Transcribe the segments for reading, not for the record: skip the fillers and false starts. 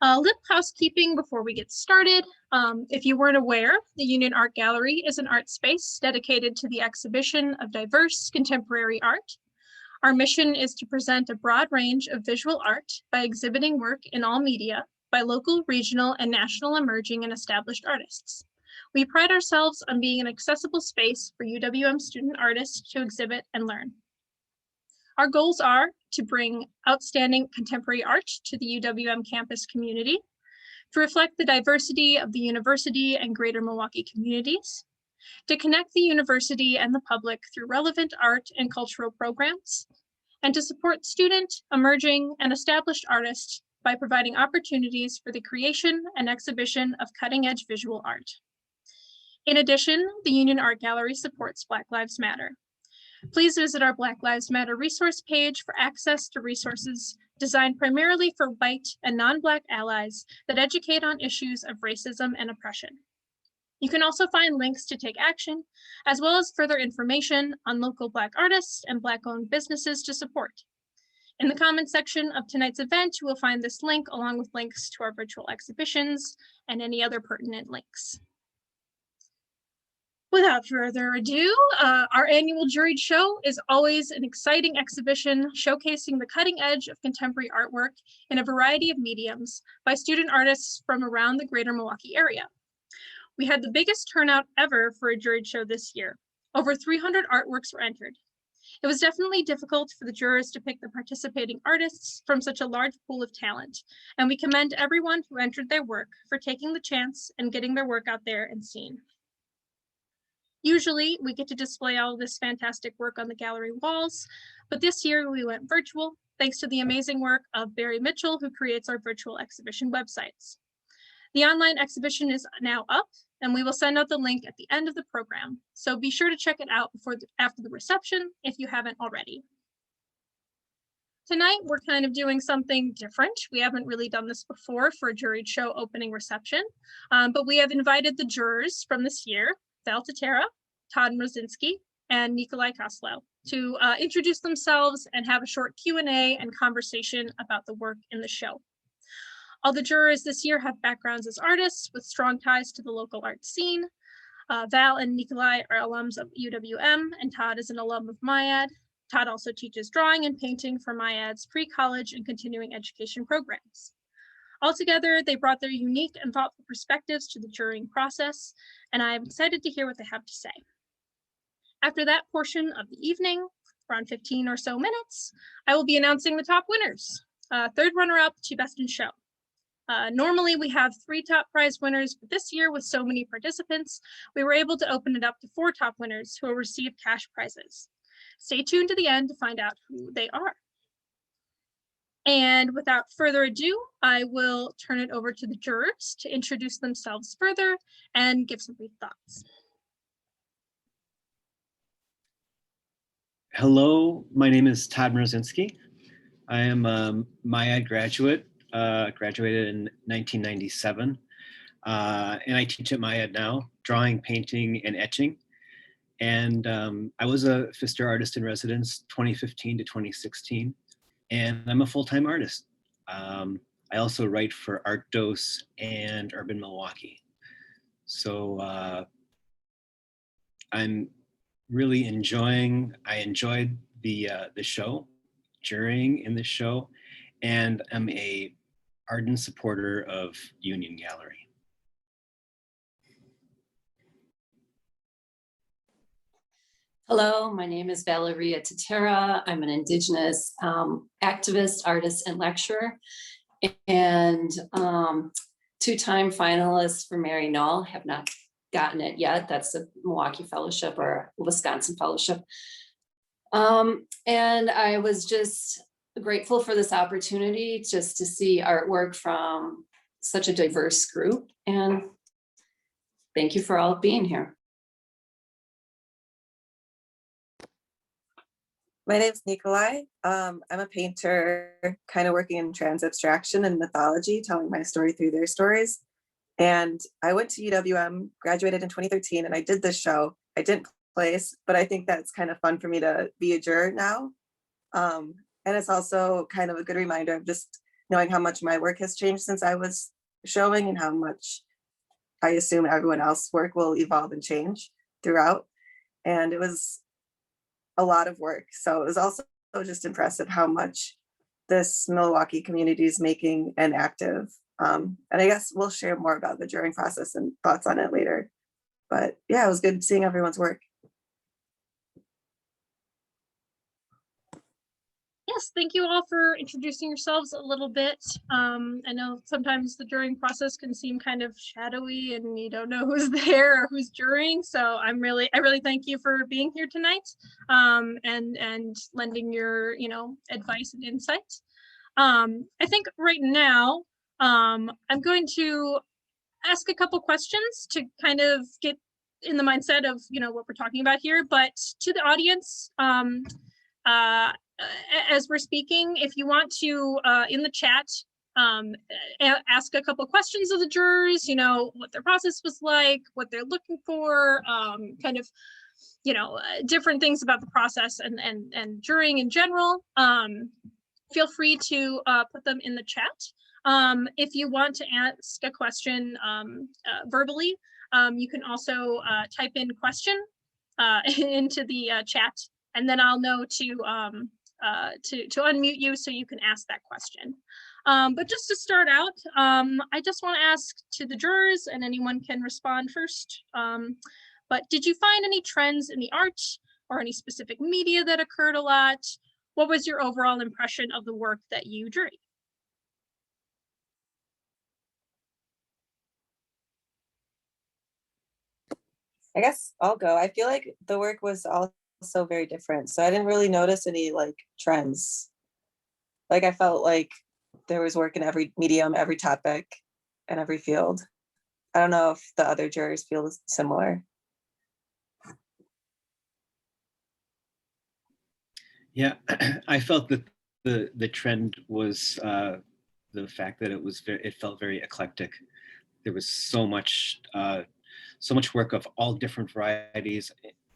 Little housekeeping before we get started. If you weren't aware, the Union Art Gallery is an art space dedicated to the exhibition of diverse contemporary art. Our mission is to present a broad range of visual art by exhibiting work in all media by local, regional, and national emerging and established artists. We pride ourselves on being an accessible space for UWM student artists to exhibit and learn. Our goals are to bring outstanding contemporary art to the UWM campus community, to reflect the diversity of the university and Greater Milwaukee communities, to connect the university and the public through relevant art and cultural programs, and to support student, emerging, and established artists by providing opportunities for the creation and exhibition of cutting-edge visual art. In addition, the Union Art Gallery supports Black Lives Matter. Please visit our Black Lives Matter resource page for access to resources designed primarily for white and non-Black allies that educate on issues of racism and oppression. You can also find links to take action, as well as further information on local Black artists and Black-owned businesses to support. In the comment section of tonight's event, you will find this link along with links to our virtual exhibitions and any other pertinent links. Without further ado, our annual Juried Show is always an exciting exhibition showcasing the cutting edge of contemporary artwork in a variety of mediums by student artists from around the Greater Milwaukee area. We had the biggest turnout ever for a Juried Show this year. Over 300 artworks were entered. It was definitely difficult for the jurors to pick the participating artists from such a large pool of talent, and we commend everyone who entered their work for taking the chance and getting their work out there and seen. Usually, we get to display all of this fantastic work on the gallery walls, but this year we went virtual thanks to the amazing work of Barry Mitchell, who creates our virtual exhibition websites. The online exhibition is now up, and we will send out the link at the end of the program, so be sure to check it out after the reception if you haven't already. Tonight, we're kind of doing something different. We haven't really done this before for a Juried Show opening reception, but we have invited the jurors from this year, Val Tatera, Todd Marzinski, and Nikolai Koslow, to introduce themselves and have a short Q&A and conversation about the work in the show. All the jurors this year have backgrounds as artists with strong ties to the local art scene. Val and Nikolai are alums of UWM, and Todd is an alum of MIAD. Todd also teaches drawing and painting for MIAD's pre-college and continuing education programs. Altogether, they brought their unique and thoughtful perspectives to the jurying process, and I am excited to hear what they have to say. After that portion of the evening, around 15 or so minutes, I will be announcing the top winners. Third runner-up to Best in Show. Normally, we have 3 top prize winners, but this year, with so many participants, we were able to open it up to 4 top winners who will receive cash prizes. Stay tuned to the end to find out who they are. And without further ado, I will turn it over to the jurors to introduce themselves further and give some brief thoughts. Hello, my name is Todd Marzinski. I am a MIAD graduate, graduated in 1997, and I teach at MIAD now, drawing, painting, and etching. And I was a Pfister artist in residence 2015 to 2016. And I'm a full-time artist. I also write for Art Dose and Urban Milwaukee. So I'm really I enjoyed the show, jurying in the show, and I'm a ardent supporter of Union Gallery. Hello, my name is Valeria Tatera. I'm an Indigenous activist, artist, and lecturer, and 2-time finalist for Mary Knoll. Have not gotten it yet. That's a Milwaukee Fellowship or Wisconsin Fellowship. And I was just grateful for this opportunity just to see artwork from such a diverse group. And thank you for all being here. My name's Nikolai. I'm a painter, kind of working in trans abstraction and mythology, telling my story through their stories. And I went to UWM, graduated in 2013, and I did this show. I didn't place, but I think that's kind of fun for me to be a juror now. And it's also kind of a good reminder of just knowing how much my work has changed since I was showing and how much I assume everyone else's work will evolve and change throughout. And it was a lot of work. So it was also just impressive how much this Milwaukee community is making and active. And I guess we'll share more about the juring process and thoughts on it later. But yeah, it was good seeing everyone's work. Yes, thank you all for introducing yourselves a little bit. I know sometimes the juring process can seem kind of shadowy and you don't know who's there or who's juring. So I really thank you for being here tonight, and lending your, advice and insight. I think right now, I'm going to ask a couple questions to kind of get in the mindset of, what we're talking about here, but to the audience, as we're speaking, if you want to, in the chat, ask a couple questions of the jurors, what their process was like, what they're looking for, kind of, different things about the process and juring in general. Feel free to put them in the chat. If you want to ask a question verbally, you can also type in question into the chat, and then I'll know to unmute you so you can ask that question. But just to start out, I just want to ask to the jurors, and anyone can respond first. But did you find any trends in the art or any specific media that occurred a lot? What was your overall impression of the work that you juried? I guess I'll go. I feel like the work was also very different. So I didn't really notice any like trends. Like I felt like there was work in every medium, every topic, and every field. I don't know if the other jurors feel similar. Yeah, I felt that the trend was the fact that it felt very eclectic. There was so much work of all different varieties,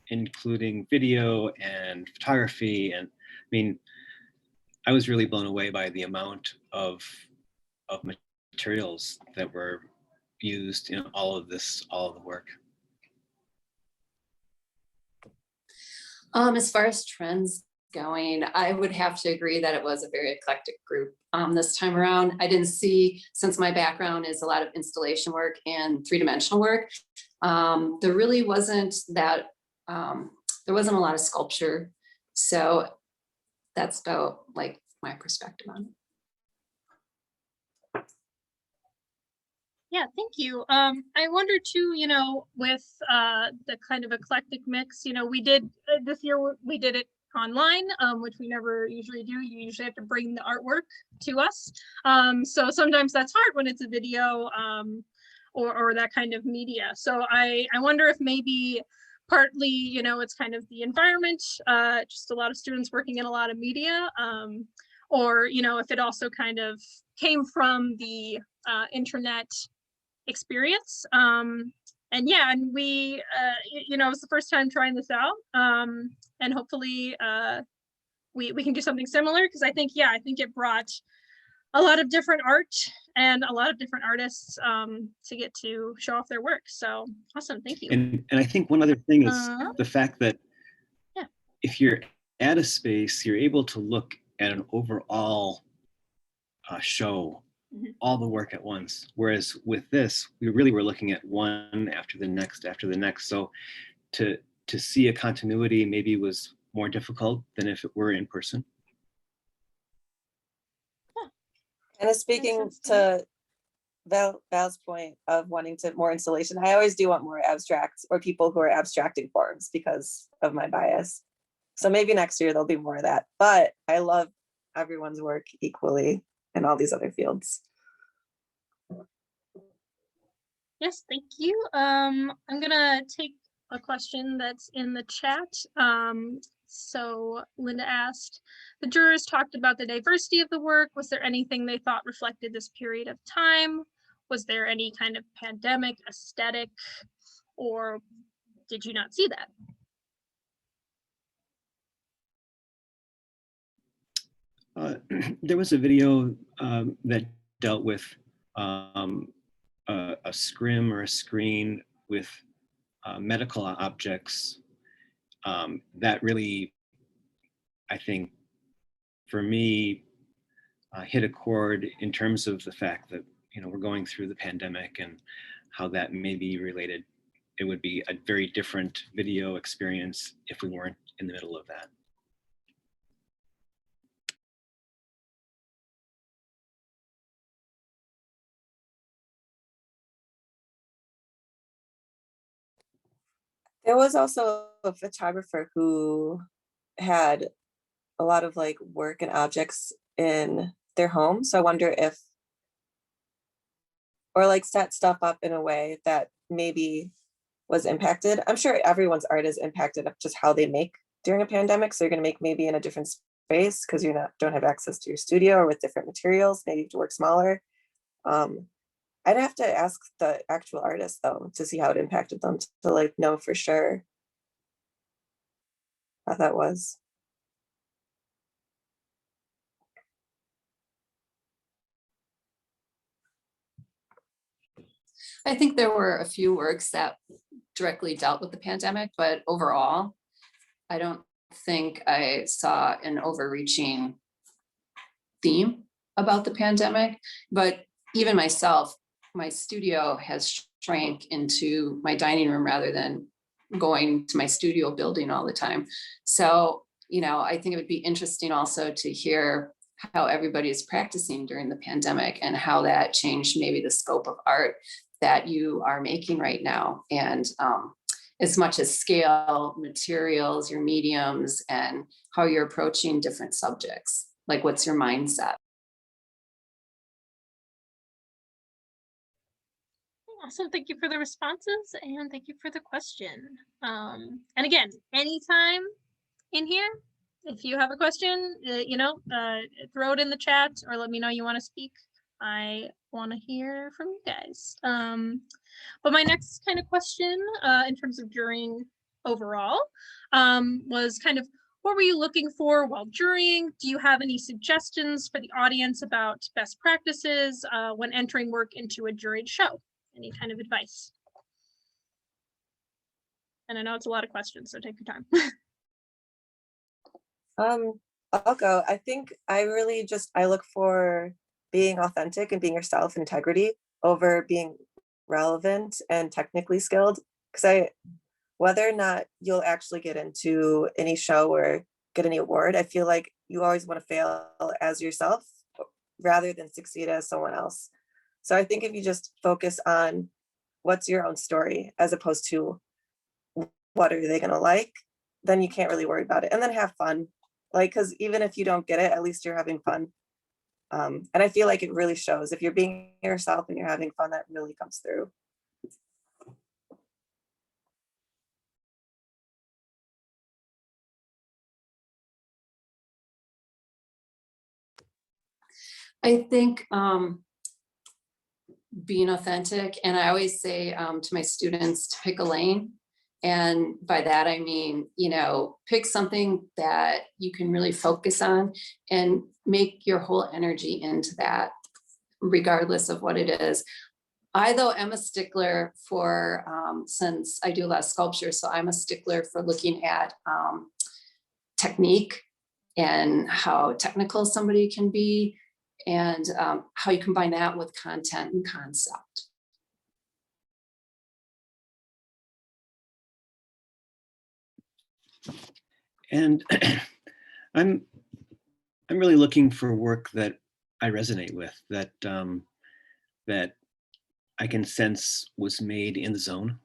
including video and photography. And I mean, I was really blown away by the amount of materials that were used in all of the work. As far as trends going, I would have to agree that it was a very eclectic group this time around. I didn't see, since my background is a lot of installation work and three-dimensional work, there really wasn't that, there wasn't a lot of sculpture. So that's about like my perspective on it. Yeah, thank you. I wonder too, with the kind of eclectic mix, we did this year, we did it online, which we never usually do. You usually have to bring the artwork to us. So sometimes that's hard when it's a video or that kind of media. So I wonder if maybe partly, it's kind of the environment, just a lot of students working in a lot of media, or, if it also kind of came from the internet experience. And yeah, and we, it was the first time trying this out. And hopefully we can do something similar, because I think it brought a lot of different art and a lot of different artists to get to show off their work. So awesome, thank you. And I think one other thing is the fact that if you're at a space, you're able to look at an overall show, all the work at once. Whereas with this, we really were looking at one after the next after the next. So to see a continuity maybe was more difficult than if it were in person. And speaking to Val's point of wanting to more installation, I always do want more abstract or people who are abstracting forms because of my bias. So maybe next year there'll be more of that. But I love everyone's work equally in all these other fields. Yes, thank you. I'm gonna take a question that's in the chat. So Linda asked, the jurors talked about the diversity of the work. Was there anything they thought reflected this period of time? Was there any kind of pandemic aesthetic, or did you not see that? There was a video that dealt with a scrim or a screen with medical objects. That really, I think, for me, hit a chord in terms of the fact that, you know, we're going through the pandemic and how that may be related. It would be a very different video experience if we weren't in the middle of that. There was also a photographer who had a lot of like work and objects in their home. So I wonder if, or like set stuff up in a way that maybe was impacted. I'm sure everyone's art is impacted of just how they make during a pandemic. So you're going to make maybe in a different space because you don't have access to your studio, or with different materials, maybe you have to work smaller. I'd have to ask the actual artist though to see how it impacted them to like know for sure how that was. I think there were a few works that directly dealt with the pandemic, but overall, I don't think I saw an overreaching theme about the pandemic. But even myself, my studio has shrank into my dining room rather than going to my studio building all the time. So, you know, I think it would be interesting also to hear how everybody is practicing during the pandemic and how that changed maybe the scope of art that you are making right now. And as much as scale, materials, your mediums, and how you're approaching different subjects. Like, what's your mindset? Awesome. Thank you for the responses and thank you for the question. And again, anytime in here, if you have a question, throw it in the chat or let me know you want to speak. I want to hear from you guys. But my next kind of question in terms of jurying overall was kind of, what were you looking for while jurying? Do you have any suggestions for the audience about best practices when entering work into a juried show? Any kind of advice? And I know it's a lot of questions, so take your time. I'll go. I think I look for being authentic and being yourself, integrity over being relevant and technically skilled. Because whether or not you'll actually get into any show or get any award, I feel like you always want to fail as yourself rather than succeed as someone else. So I think if you just focus on what's your own story as opposed to what are they going to like, then you can't really worry about it. And then have fun. Like, because even if you don't get it, at least you're having fun. And I feel like it really shows. If you're being yourself and you're having fun, that really comes through. I think being authentic, and I always say to my students to pick a lane. And by that, I mean, you know, pick something that you can really focus on and make your whole energy into that, regardless of what it is. I, though, am a stickler for, since I do a lot of sculpture, so I'm a stickler for looking at technique and how technical somebody can be, and how you combine that with content and concept. And I'm really looking for work that I resonate with, that that I can sense was made in the zone.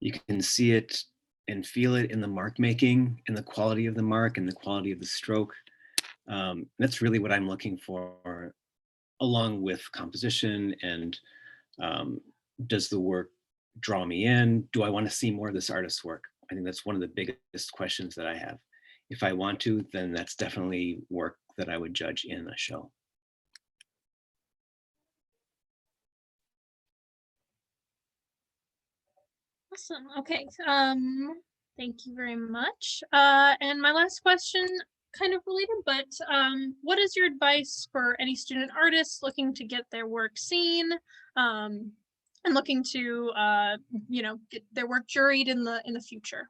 You can see it and feel it in the mark making, in the quality of the mark and the quality of the stroke. That's really what I'm looking for, along with composition and does the work draw me in? Do I want to see more of this artist's work? I think that's one of the biggest questions that I have. If I want to, then that's definitely work that I would judge in a show. Awesome. Okay. Thank you very much. And my last question kind of related, but what is your advice for any student artists looking to get their work seen, and looking to get their work juried in the future?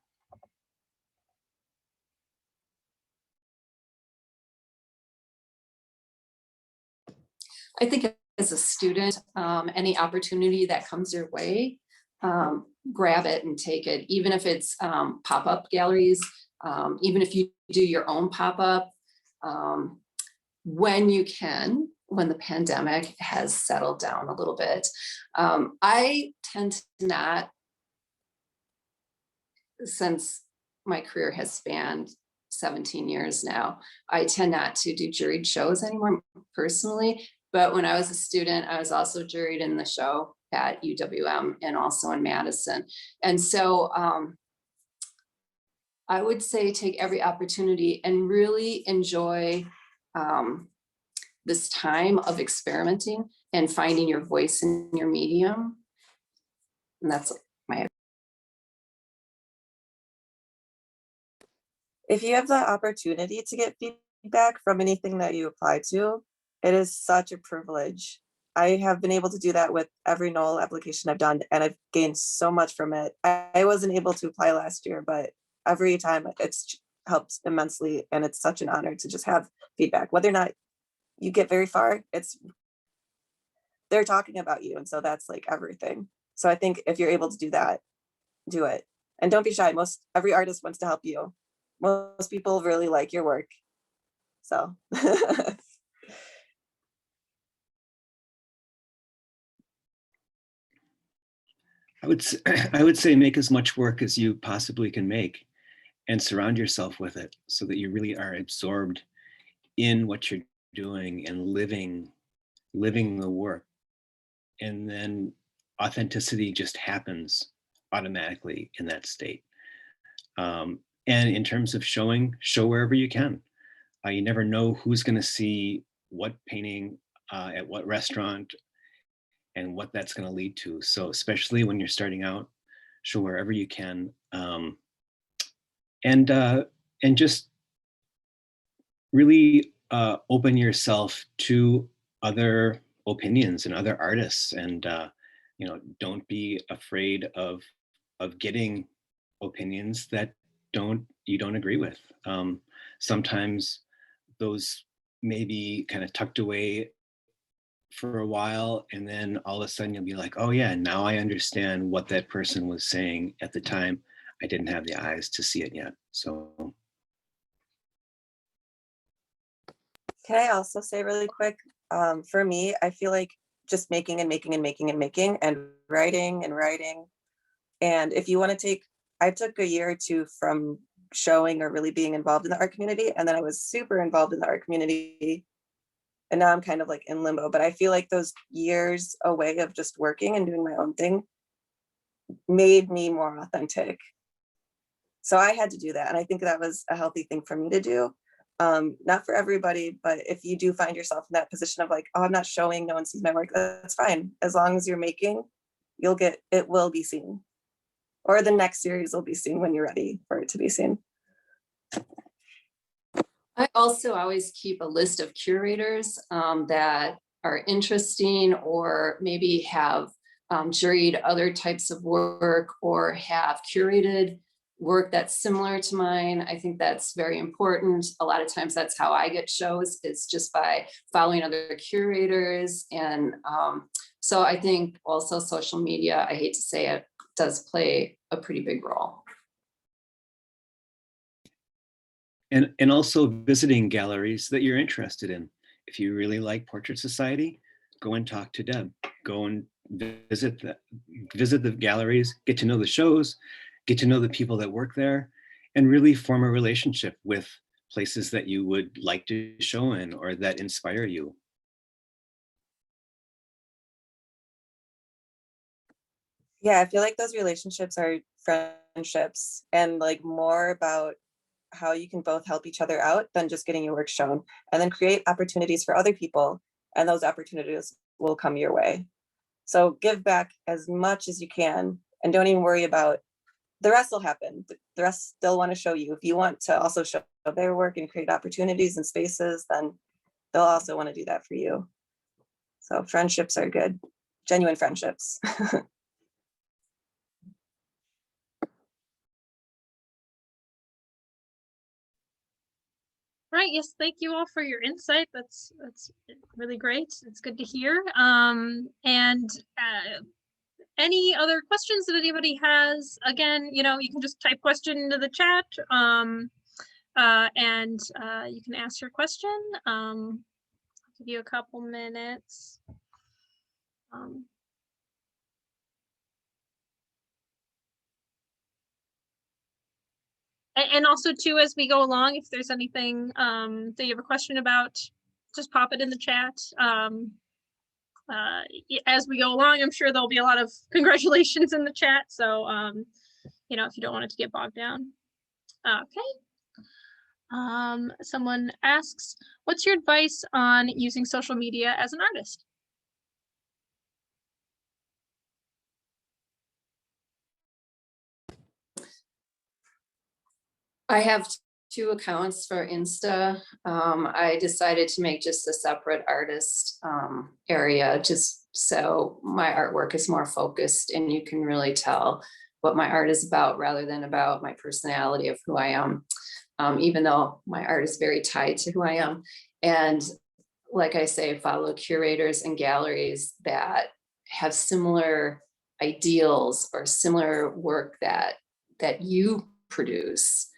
I think as a student, any opportunity that comes your way, grab it and take it, even if it's pop-up galleries, even if you do your own pop-up, when you can, when the pandemic has settled down a little bit. I tend to not, since my career has spanned 17 years now, I tend not to do juried shows anymore personally. But when I was a student, I was also juried in the show at UWM and also in Madison. And so I would say take every opportunity and really enjoy this time of experimenting and finding your voice in your medium. And that's my. If you have the opportunity to get feedback from anything that you apply to, it is such a privilege. I have been able to do that with every NOL application I've done, and I've gained so much from it. I wasn't able to apply last year, but every time it's helped immensely, and it's such an honor to just have feedback. Whether or not you get very far, they're talking about you, and so that's like everything. So I think if you're able to do that, do it. And don't be shy. Every artist wants to help you. Most people really like your work. So I would say make as much work as you possibly can make and surround yourself with it so that you really are absorbed in what you're doing and living the work. And then authenticity just happens automatically in that state. And in terms of showing, show wherever you can. You never know who's going to see what painting at what restaurant and what that's going to lead to. So especially when you're starting out, show wherever you can, and just really open yourself to other opinions and other artists, and don't be afraid of getting opinions that you don't agree with. Sometimes those may be kind of tucked away for a while, and then all of a sudden you'll be like, oh yeah, now I understand what that person was saying at the time. I didn't have the eyes to see it yet. So can I also say really quick, for me, I feel like just making and making and making and making and writing and writing. And if you want to I took a year or two from showing or really being involved in the art community, and then I was super involved in the art community, and now I'm kind of like in limbo. But I feel like those years away of just working and doing my own thing made me more authentic. So I had to do that, and I think that was a healthy thing for me to do. Not for everybody, but if you do find yourself in that position of like, oh, I'm not showing, no one sees my work, that's fine. As long as you're making, it will be seen. Or the next series will be seen when you're ready for it to be seen. I also always keep a list of curators that are interesting, or maybe have juried other types of work, or have curated work that's similar to mine. I think that's very important. A lot of times that's how I get shows, is just by following other curators. And so I think also social media, I hate to say it, does play a pretty big role. And also visiting galleries that you're interested in. If you really like Portrait Society, go and talk to Deb. Go and visit the galleries, get to know the shows, get to know the people that work there, and really form a relationship with places that you would like to show in or that inspire you. Yeah, I feel like those relationships are friendships, and like more about how you can both help each other out than just getting your work shown, and then create opportunities for other people, and those opportunities will come your way. So give back as much as you can, and don't even worry about the rest will happen. The rest still want to show you. If you want to also show their work and create opportunities and spaces, then they'll also want to do that for you. So friendships are good, genuine friendships. Right. Yes. Thank you all for your insight. That's really great. It's good to hear. Any other questions that anybody has? Again, you can just type question into the chat, and you can ask your question. I'll give you a couple minutes. And also too, as we go along, if there's anything that you have a question about, just pop it in the chat. As we go along, I'm sure there'll be a lot of congratulations in the chat. So, if you don't want it to get bogged down. Okay. Someone asks, what's your advice on using social media as an artist? I have 2 accounts for Insta. I decided to make just a separate artist area, just so my artwork is more focused and you can really tell what my art is about rather than about my personality of who I am, even though my art is very tied to who I am. And like I say, follow curators and galleries that have similar ideals or similar work that you produce.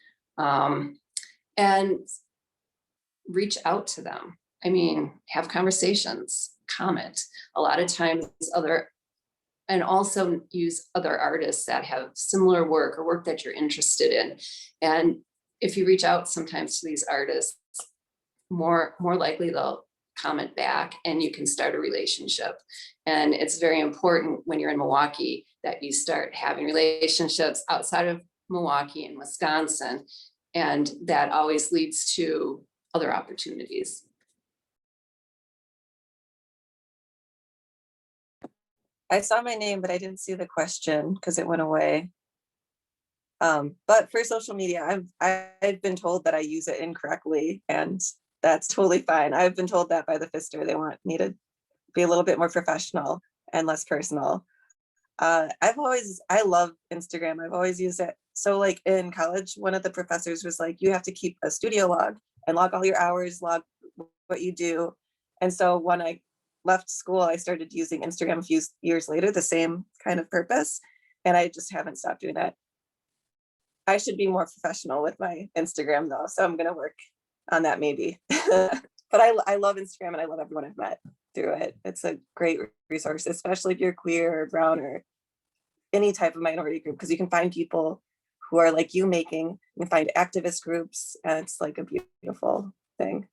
And reach out to them. I mean, have conversations, comment. A lot of times and also use other artists that have similar work or work that you're interested in. And if you reach out sometimes to these artists, more likely they'll comment back and you can start a relationship. And it's very important when you're in Milwaukee that you start having relationships outside of Milwaukee and Wisconsin, and that always leads to other opportunities. I saw my name, but I didn't see the question because it went away. But for social media, I've been told that I use it incorrectly, and that's totally fine. I've been told that by the Fister. They want me to be a little bit more professional and less personal. I love Instagram. I've always used it. So like in college, one of the professors was like, you have to keep a studio log and log all your hours, log what you do. And so when I left school, I started using Instagram a few years later, the same kind of purpose. And I just haven't stopped doing that. I should be more professional with my Instagram though. So I'm going to work on that maybe. But I love Instagram and I love everyone I've met through it. It's a great resource, especially if you're queer or brown or any type of minority group, because you can find people who are like you making, you can find activist groups, and it's like a beautiful thing.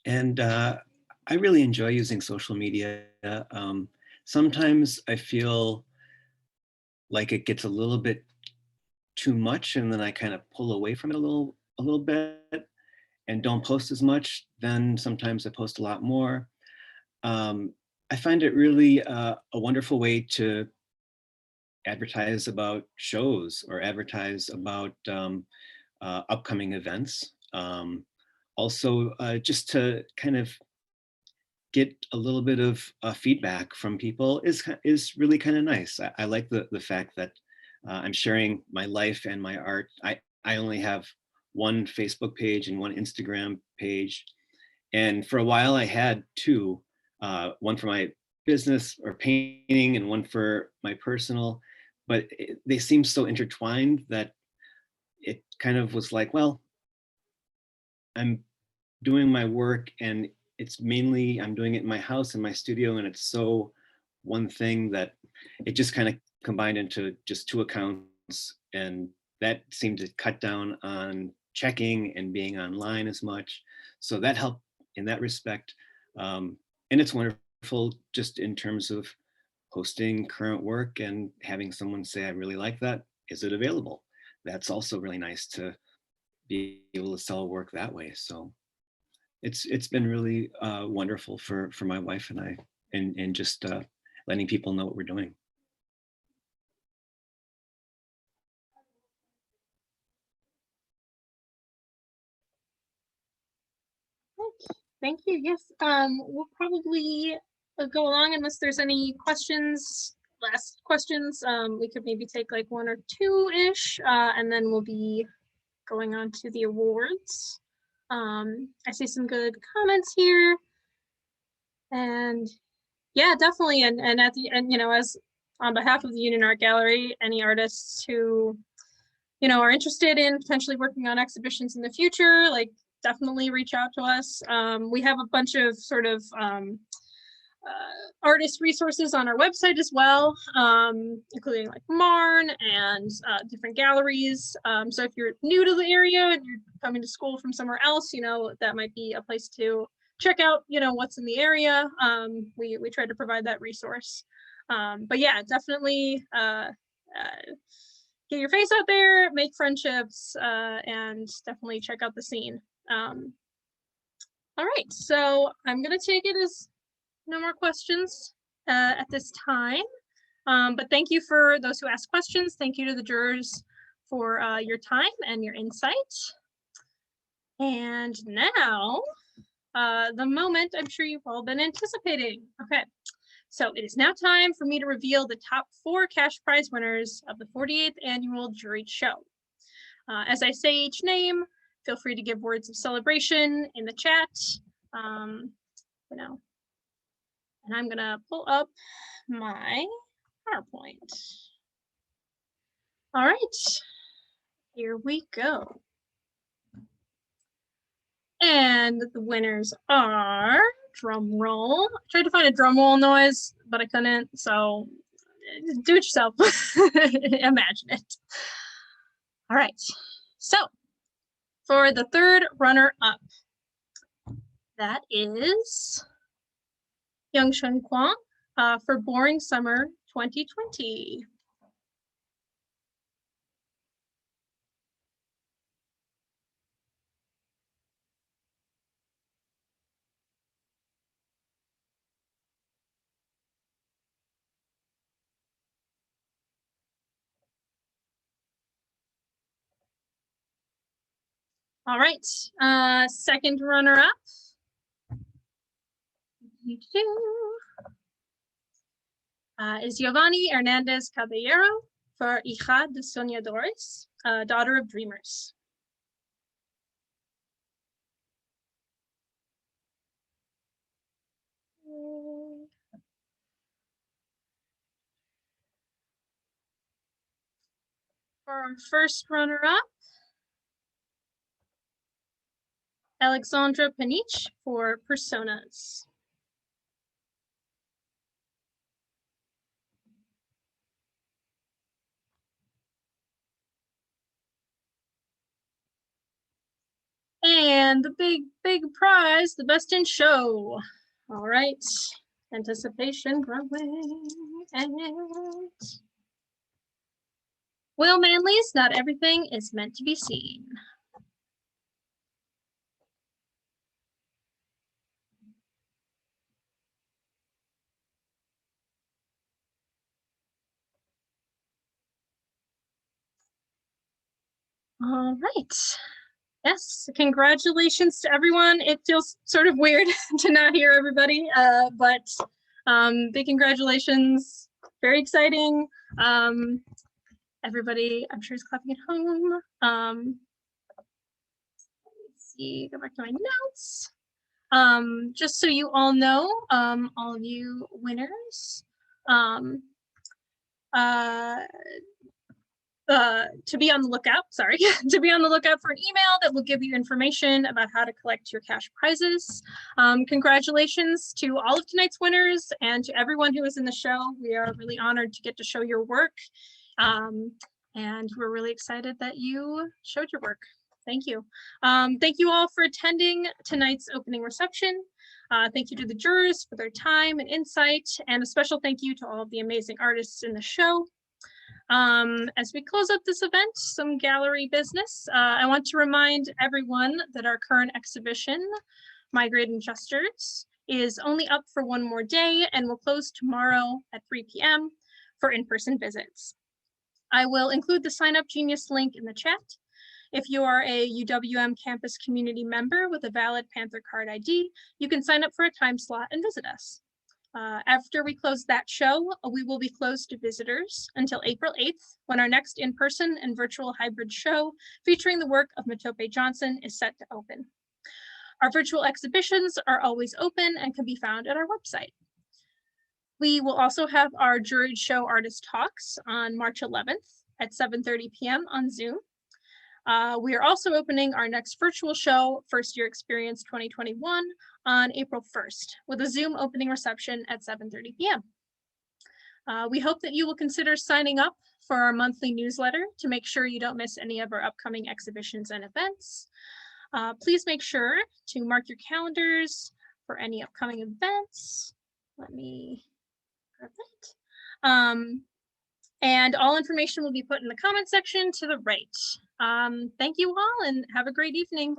And I really enjoy using social media. Sometimes I feel like it gets a little bit too much, and then I kind of pull away from it a little bit and don't post as much. Then sometimes I post a lot more. I find it really a wonderful way to advertise about shows or advertise about upcoming events. Also, just to kind of get a little bit of feedback from people is really kind of nice. I like the fact that I'm sharing my life and my art. I only have one Facebook page and one Instagram page. And for a while I had 2, one for my business or painting and one for my personal, but they seem so intertwined that it kind of was like, well, I'm doing my work and it's mainly, I'm doing it in my house, in my studio, and it's so one thing that it just kind of combined into just 2 accounts, and that seemed to cut down on checking and being online as much. So that helped in that respect. And it's wonderful just in terms of posting current work and having someone say, I really like that. Is it available? That's also really nice to be able to sell work that way. So it's been really wonderful for my wife and I, and just letting people know what we're doing. Thank you. Yes, we'll probably go along unless there's any questions, last questions. We could maybe take like 1 or 2-ish, and then we'll be going on to the awards. I see some good comments here. And yeah, definitely. And at the end, you know, as on behalf of the Union Art Gallery, any artists who, you know, are interested in potentially working on exhibitions in the future, like definitely reach out to us. We have a bunch of sort of artist resources on our website as well, including like Marn and different galleries. So if you're new to the area and you're coming to school from somewhere else, you know, that might be a place to check out, you know, what's in the area. We try to provide that resource. But yeah, definitely get your face out there, make friendships, and definitely check out the scene. All right, so I'm gonna take it as no more questions at this time. But thank you for those who asked questions. Thank you to the jurors for your time and your insight. And now, the moment I'm sure you've all been anticipating. Okay, so it is now time for me to reveal the top 4 cash prize winners of the 48th Annual Juried Show. As I say each name, feel free to give words of celebration in the chat. You know, and I'm gonna pull up my PowerPoint. All right, here we go. And the winners are, drum roll. I tried to find a drum roll noise, but I couldn't, so do it yourself. Imagine it. All right, so for the 3rd runner-up, that is Youngshun Kwong for Boring Summer 2020. All right, 2nd runner-up is Giovanni Hernandez Caballero for Hija de Soñadores, Daughter of Dreamers. For our 1st runner-up, Alexandra Panich for Personas. And the big prize, the Best in Show. All right, anticipation growing. And Will Manley's Not Everything is Meant to Be Seen. All right. Yes, congratulations to everyone. It feels sort of weird to not hear everybody, but big congratulations. Very exciting. Everybody, I'm sure, is clapping at home. Let's see, go back to my notes. Just so you all know, all of you winners, to be on the lookout, sorry, to be on the lookout for an email that will give you information about how to collect your cash prizes. Congratulations to all of tonight's winners and to everyone who was in the show. We are really honored to get to show your work. And we're really excited that you showed your work. Thank you. Thank you all for attending tonight's opening reception. Thank you to the jurors for their time and insight, and a special thank you to all of the amazing artists in the show. As we close up this event, some gallery business. I want to remind everyone that our current exhibition, Migrating Jurors, is only up for one more day and will close tomorrow at 3 p.m. for in-person visits. I will include the Sign Up Genius link in the chat. If you are a UWM campus community member with a valid Panther Card ID, you can sign up for a time slot and visit us. After we close that show, we will be closed to visitors until April 8th, when our next in-person and virtual hybrid show featuring the work of Matope Johnson is set to open. Our virtual exhibitions are always open and can be found at our website. We will also have our Juried Show Artist Talks on March 11th at 7:30 p.m. on Zoom. We are also opening our next virtual show, First Year Experience 2021, on April 1st with a Zoom opening reception at 7:30 p.m. We hope that you will consider signing up for our monthly newsletter to make sure you don't miss any of our upcoming exhibitions and events. Please make sure to mark your calendars for any upcoming events. Let me grab that. And all information will be put in the comment section to the right. Thank you all and have a great evening.